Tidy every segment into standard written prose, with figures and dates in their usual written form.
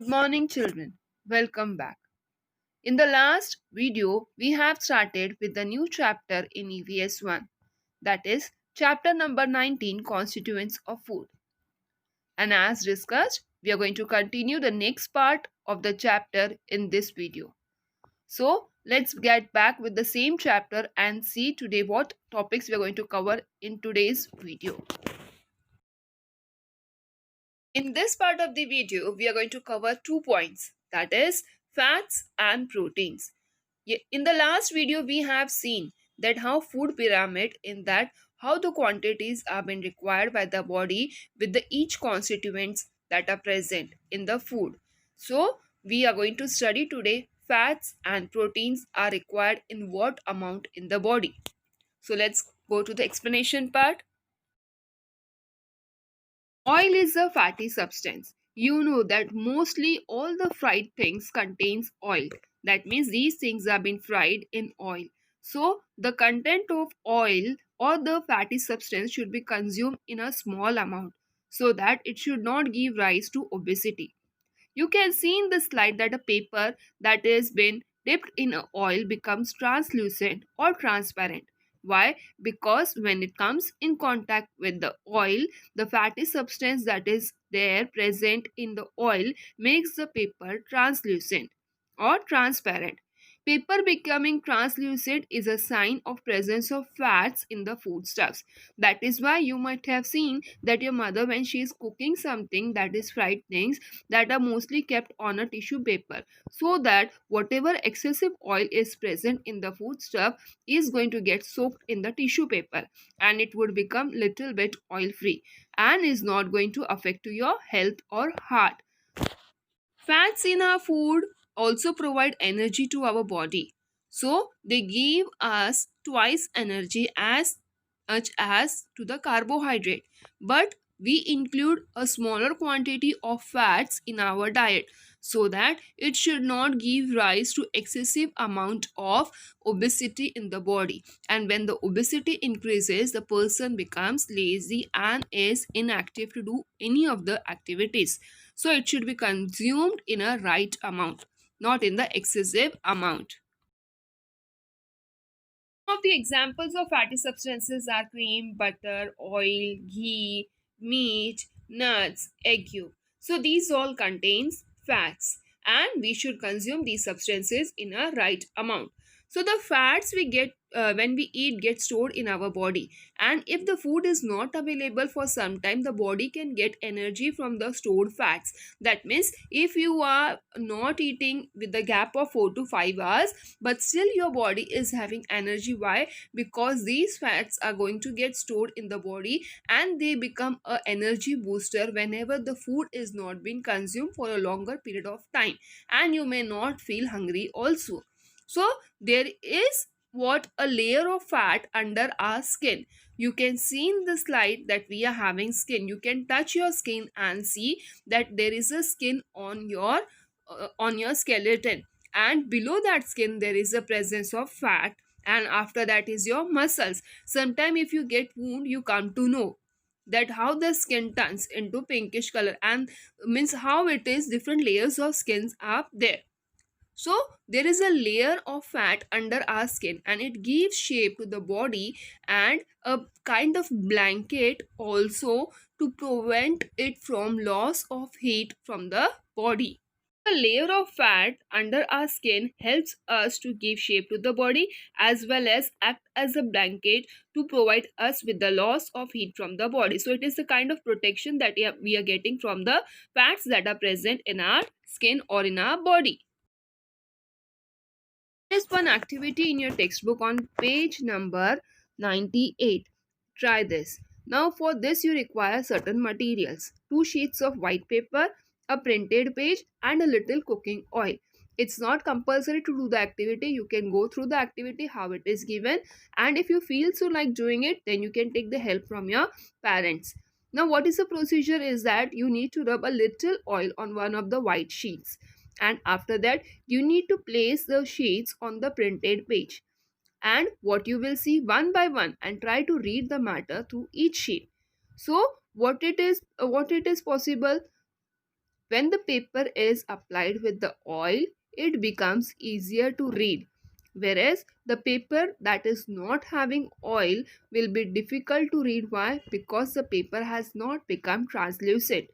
Good morning, children. Welcome back. In the last video, we have started with the new chapter in EVS 1, that is, chapter number 19 Constituents of Food. And as discussed, we are going to continue the next part of the chapter in this video. So, let's get back with the same chapter and see today what topics we are going to cover in today's video. In this part of the video, we are going to cover 2 points, that is, fats and proteins. In the last video, we have seen that how food pyramid in that how the quantities are being required by the body with the each constituents that are present in the food. So, we are going to study today fats and proteins are required in what amount in the body. So, let's go to the explanation part. Oil is a fatty substance. You know that mostly all the fried things contains oil. That means these things have been fried in oil. So the content of oil or the fatty substance should be consumed in a small amount so that it should not give rise to obesity. You can see in the slide that a paper that has been dipped in a oil becomes translucent or transparent. Why? Because when it comes in contact with the oil, the fatty substance that is there present in the oil makes the paper translucent or transparent. Paper becoming translucent is a sign of presence of fats in the foodstuffs. That is why you might have seen that your mother, when she is cooking something that is fried things, that are mostly kept on a tissue paper, so that whatever excessive oil is present in the foodstuff is going to get soaked in the tissue paper, and it would become little bit oil free and is not going to affect to your health or heart. Fats in our food also provide energy to our body. So they give us twice energy as much as to the carbohydrate. But we include a smaller quantity of fats in our diet so that it should not give rise to excessive amount of obesity in the body. And when the obesity increases, the person becomes lazy and is inactive to do any of the activities. So it should be consumed in a right amount, not in the excessive amount. Some of the examples of fatty substances are cream, butter, oil, ghee, meat, nuts, egg yolk. So these all contains fats and we should consume these substances in a right amount. So the fats we get when we eat get stored in our body, and if the food is not available for some time, the body can get energy from the stored fats. That means if you are not eating with the gap of 4 to 5 hours, but still your body is having energy. Why? Because these fats are going to get stored in the body and they become a energy booster whenever the food is not being consumed for a longer period of time, and you may not feel hungry also. So there is what a layer of fat under our skin. You can see in the slide that we are having skin. You can touch your skin and see that there is a skin on your skeleton, and below that skin there is a presence of fat, and after that is your muscles. Sometime if you get wound, you come to know that how the skin turns into pinkish color, and means how it is different layers of skins are there. So there is a layer of fat under our skin and it gives shape to the body and a kind of blanket also to prevent it from loss of heat from the body. The layer of fat under our skin helps us to give shape to the body as well as act as a blanket to provide us with the loss of heat from the body. So it is the kind of protection that we are getting from the fats that are present in our skin or in our body. Just one activity in your textbook on page number 98. Try this. Now for this you require certain materials. 2 sheets of white paper, a printed page and a little cooking oil. It's not compulsory to do the activity. You can go through the activity how it is given, and if you feel so like doing it, then you can take the help from your parents. Now what is the procedure is that you need to rub a little oil on one of the white sheets, and after that you need to place the sheets on the printed page, and what you will see one by one and try to read the matter through each sheet. So what it is possible When the paper is applied with the oil, it becomes easier to read. Whereas the paper that is not having oil will be difficult to read. Why? Because the paper has not become translucent.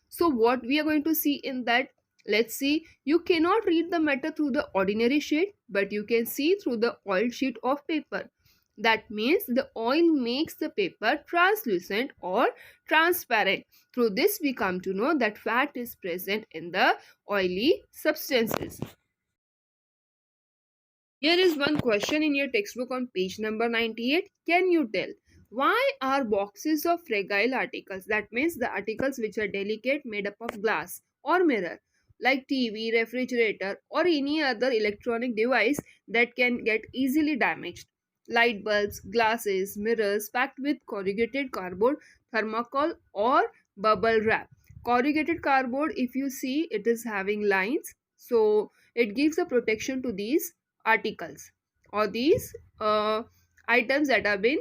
So what we are going to see in that, let's see, you cannot read the matter through the ordinary sheet, but you can see through the oil sheet of paper. That means the oil makes the paper translucent or transparent. Through this we come to know that fat is present in the oily substances. Here is one question in your textbook on page number 98. Can you tell why are boxes of fragile articles, that means the articles which are delicate, made up of glass or mirror, like TV, refrigerator, or any other electronic device that can get easily damaged? Light bulbs, glasses, mirrors packed with corrugated cardboard, thermocol, or bubble wrap. Corrugated cardboard, if you see, it is having lines, so it gives a protection to these articles or these items that have been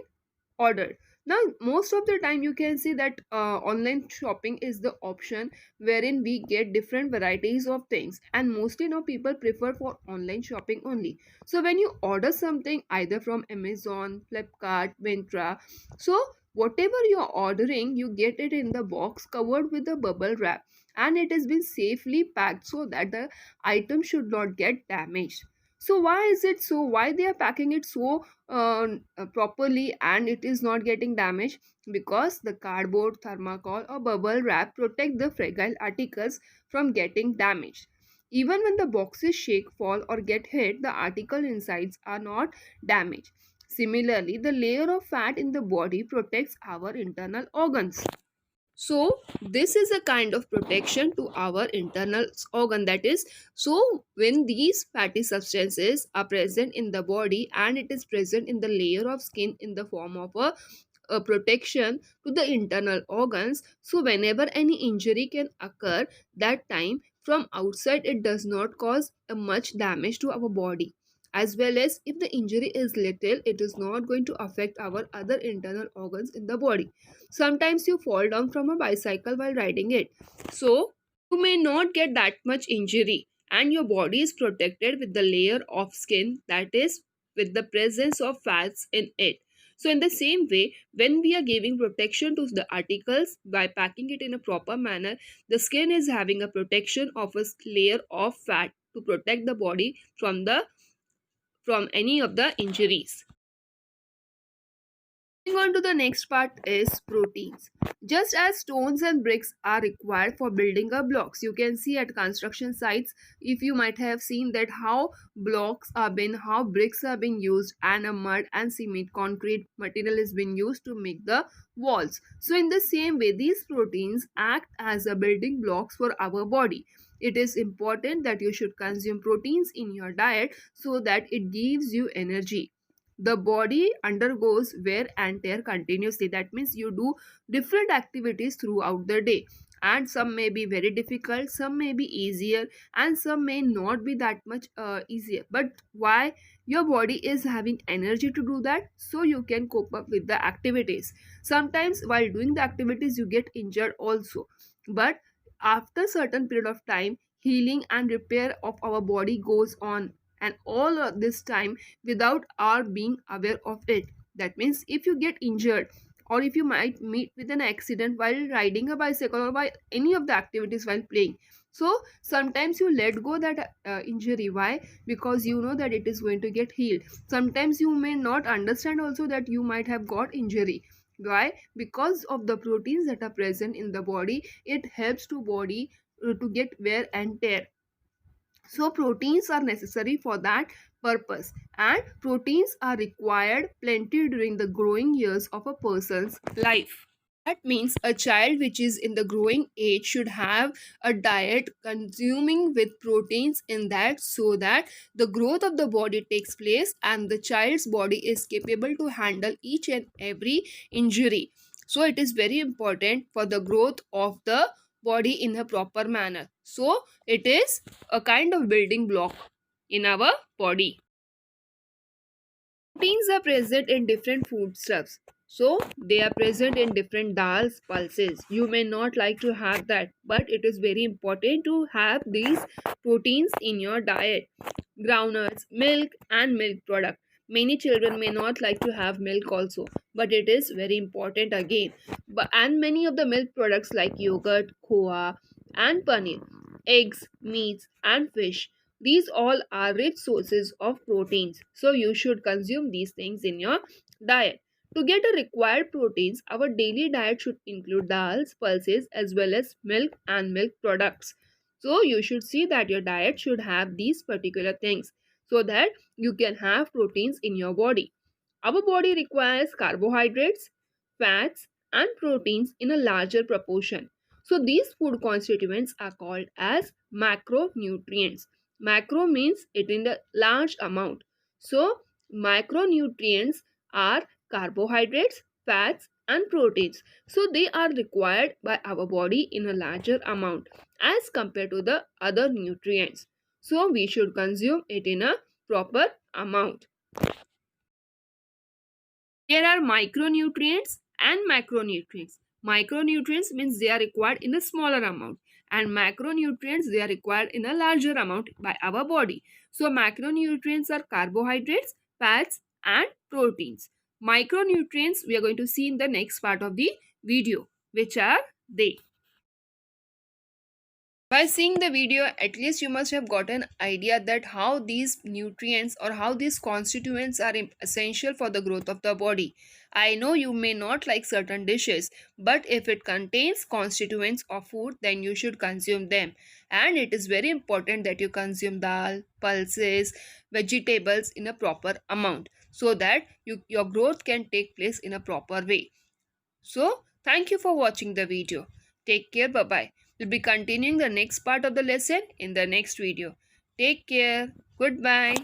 ordered. Now most of the time you can see that online shopping is the option wherein we get different varieties of things, and mostly now people prefer for online shopping only. So when you order something either from Amazon, Flipkart, Myntra, so whatever you're ordering, you get it in the box covered with a bubble wrap, and it has been safely packed so that the item should not get damaged. So why is it so? Why they are packing it so properly and it is not getting damaged? Because the cardboard, thermocol, or bubble wrap protect the fragile articles from getting damaged. Even when the boxes shake, fall, or get hit, the article insides are not damaged. Similarly, the layer of fat in the body protects our internal organs. So this is a kind of protection to our internal organ. That is, so when these fatty substances are present in the body and it is present in the layer of skin in the form of a protection to the internal organs, so whenever any injury can occur, that time from outside it does not cause a much damage to our body. As well as if the injury is little, it is not going to affect our other internal organs in the body. Sometimes you fall down from a bicycle while riding it, so you may not get that much injury, and your body is protected with the layer of skin, that is, with the presence of fats in it. So in the same way, when we are giving protection to the articles by packing it in a proper manner, the skin is having a protection of a layer of fat to protect the body from any of the injuries. Moving on to the next part is proteins. Just as stones and bricks are required for building up blocks, you can see at construction sites, if you might have seen that how bricks are being used, and a mud and cement concrete material is being used to make the walls. So in the same way, these proteins act as a building blocks for our body. It is important that you should consume proteins in your diet so that it gives you energy. The body undergoes wear and tear continuously. That means you do different activities throughout the day, and some may be very difficult, some may be easier, and some may not be that much easier. But why? Your body is having energy to do that, so you can cope up with the activities. Sometimes while doing the activities you get injured also, but after certain period of time, healing and repair of our body goes on, and all of this time without our being aware of it. That means if you get injured, or if you might meet with an accident while riding a bicycle or by any of the activities while playing, so sometimes you let go that injury. Why? Because you know that it is going to get healed. Sometimes you may not understand also that you might have got injury. Why? Because of the proteins that are present in the body, it helps to body to get wear and tear. So proteins are necessary for that purpose, and proteins are required plenty during the growing years of a person's life. That means a child which is in the growing age should have a diet consuming with proteins in that, so that the growth of the body takes place and the child's body is capable to handle each and every injury. So it is very important for the growth of the body in a proper manner. So it is a kind of building block in our body. Proteins are present in different foodstuffs. So they are present in different dals, pulses. You may not like to have that, but it is very important to have these proteins in your diet. Groundnuts, milk, and milk product. Many children may not like to have milk also, but it is very important again. And many of the milk products like yogurt, khoa, and paneer, eggs, meats, and fish. These all are rich sources of proteins. So you should consume these things in your diet. To get the required proteins, our daily diet should include dals, pulses, as well as milk and milk products. So you should see that your diet should have these particular things so that you can have proteins in your body. Our body requires carbohydrates, fats, and proteins in a larger proportion. So these food constituents are called as macronutrients. Macro means it in the large amount. So macronutrients are carbohydrates, fats, and proteins. So they are required by our body in a larger amount as compared to the other nutrients. So we should consume it in a proper amount. There are micronutrients and macronutrients. Micronutrients means they are required in a smaller amount, and macronutrients they are required in a larger amount by our body. So macronutrients are carbohydrates, fats, and proteins. Micronutrients we are going to see in the next part of the video, which are they. By seeing the video, at least you must have got an idea that how these nutrients or how these constituents are essential for the growth of the body. I know you may not like certain dishes, but if it contains constituents of food, then you should consume them. And it is very important that you consume dal, pulses, vegetables in a proper amount so that your growth can take place in a proper way. So, thank you for watching the video. Take care. Bye bye. We'll be continuing the next part of the lesson in the next video. Take care. Goodbye.